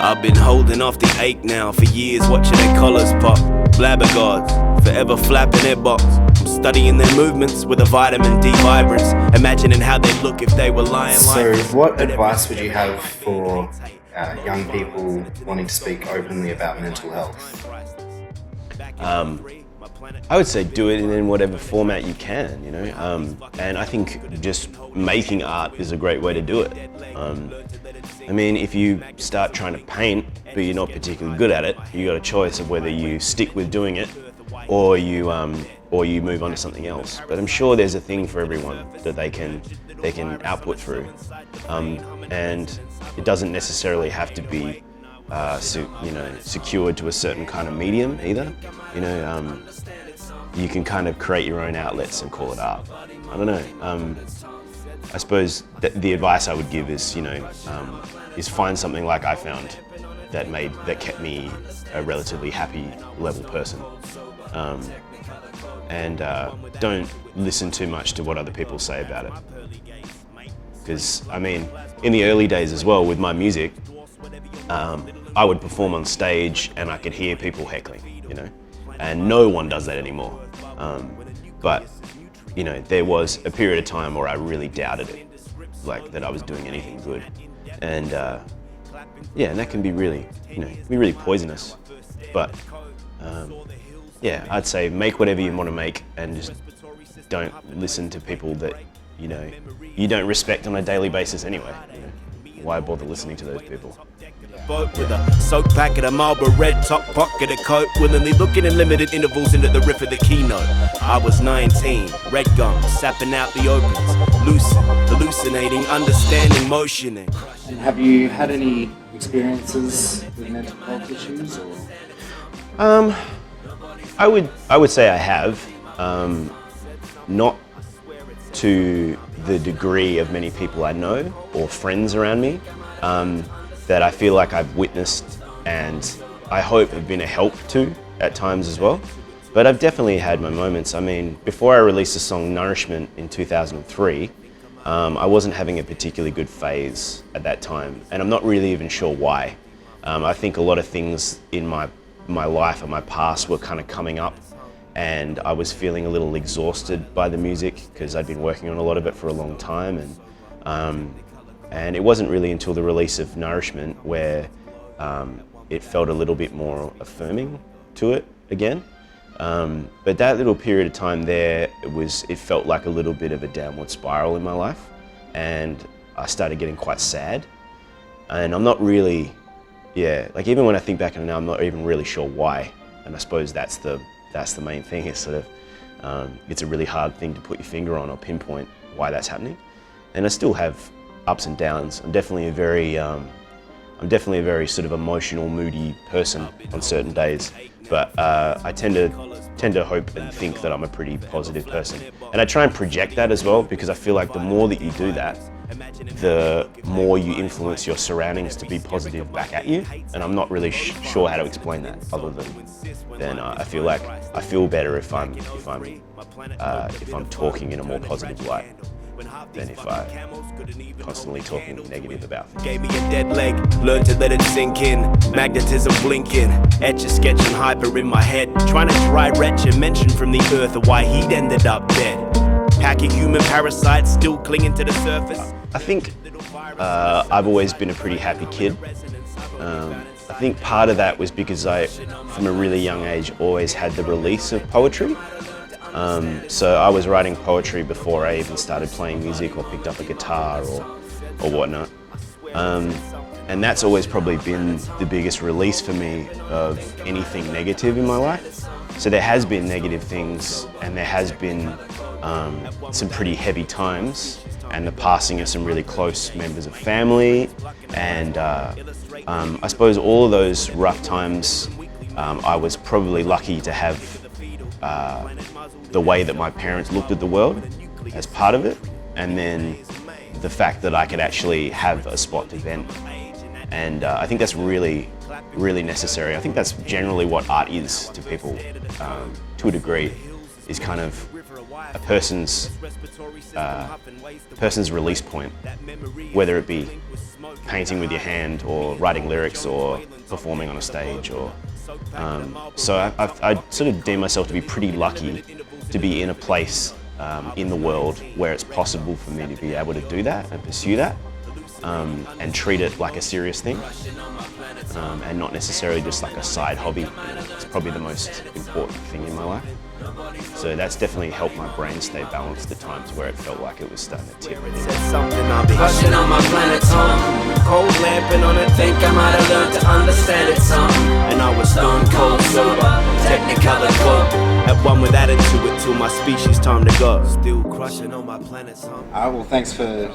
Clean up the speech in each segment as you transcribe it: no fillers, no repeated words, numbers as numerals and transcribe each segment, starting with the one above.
I've been holding off the ache now for years, watching their collars pop. Blabbergards, forever flapping their box. I'm studying their movements with a vitamin D vibrance, imagining how they'd look if they were lying So like. what advice would you have for young people wanting to speak openly about mental health? I would say do it in whatever format you can, you know. And I think just making art is a great way to do it. I mean, if you start trying to paint, but you're not particularly good at it, you got a choice of whether you stick with doing it, or you move on to something else. But I'm sure there's a thing for everyone that they can output through, and it doesn't necessarily have to be, secured to a certain kind of medium either. You know, you can kind of create your own outlets and call it art. I don't know. I suppose the advice I would give is, is find something like I found that kept me a relatively happy level person. And don't listen too much to what other people say about it. Because, I mean, in the early days as well with my music, I would perform on stage and I could hear people heckling, you know, and no one does that anymore. But, you know, there was a period of time where I really doubted it, like that I was doing anything good. And and that can be really, really poisonous. But I'd say make whatever you want to make and just don't listen to people that, you don't respect on a daily basis anyway. You know? Why bother listening to those people? With a soaked packet of Marlboro red, top pocket of coke, willingly looking in limited intervals into the riff of the keynote. I was 19, red gum, sapping out the opens, lucid, hallucinating, understanding, motioning. And have you had any experiences with mental health issues? Or? I would say I have, not to the degree of many people I know or friends around me. That I feel like I've witnessed and I hope have been a help to at times as well. But I've definitely had my moments. I mean, before I released the song Nourishment in 2003, I wasn't having a particularly good phase at that time, and I'm not really even sure why. I think a lot of things in my life and my past were kind of coming up, and I was feeling a little exhausted by the music because I'd been working on a lot of it for a long time, and it wasn't really until the release of Nourishment where it felt a little bit more affirming to it again. But that little period of time there, it felt like a little bit of a downward spiral in my life, and I started getting quite sad. And I'm not really, even when I think back on it now, I'm not even really sure why. And I suppose that's the main thing. Is sort of it's a really hard thing to put your finger on or pinpoint why that's happening. And I still have ups and downs. I'm definitely a very sort of emotional, moody person on certain days. But I tend to hope and think that I'm a pretty positive person, and I try and project that as well, because I feel like the more that you do that, the more you influence your surroundings to be positive back at you. And I'm not really sure how to explain that, other than I feel like I feel better if I'm talking in a more positive light than if I constantly talking negative about things. Gave me a dead leg, learned to let it sink in. Magnetism blinking, etch a sketch and hyper in my head. Trying to dry retch a mention from the earth of why he'd ended up dead. Packing human parasites still clinging to the surface. I think I've always been a pretty happy kid. I think part of that was because I, from a really young age, always had the release of poetry. So I was writing poetry before I even started playing music or picked up a guitar or whatnot. And that's always probably been the biggest release for me of anything negative in my life. So there has been negative things, and there has been some pretty heavy times, and the passing of some really close members of family. And I suppose all of those rough times, I was probably lucky to have the way that my parents looked at the world as part of it, and then the fact that I could actually have a spot to vent. And I think that's really, really necessary. I think that's generally what art is to people, to a degree, is kind of a person's person's release point, whether it be painting with your hand or writing lyrics or performing on a stage. So I sort of deem myself to be pretty lucky to be in a place in the world where it's possible for me to be able to do that and pursue that and treat it like a serious thing and not necessarily just like a side hobby. It's probably the most important thing in my life. So that's definitely helped my brain stay balanced at times where it felt like it was starting to tip. Hushing on my planet's home, cold lamping on it, think I might have learned to understand it some. And I was stone cold sober, technicolor gold, at one with attitude till my species time to go. Still crushing on my planet's home. Well, thanks for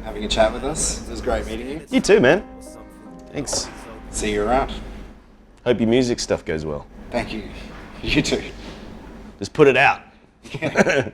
having a chat with us. It was great meeting you. You too, man. Thanks. See you around. Hope your music stuff goes well. Thank you. You too. Just put it out. Yeah.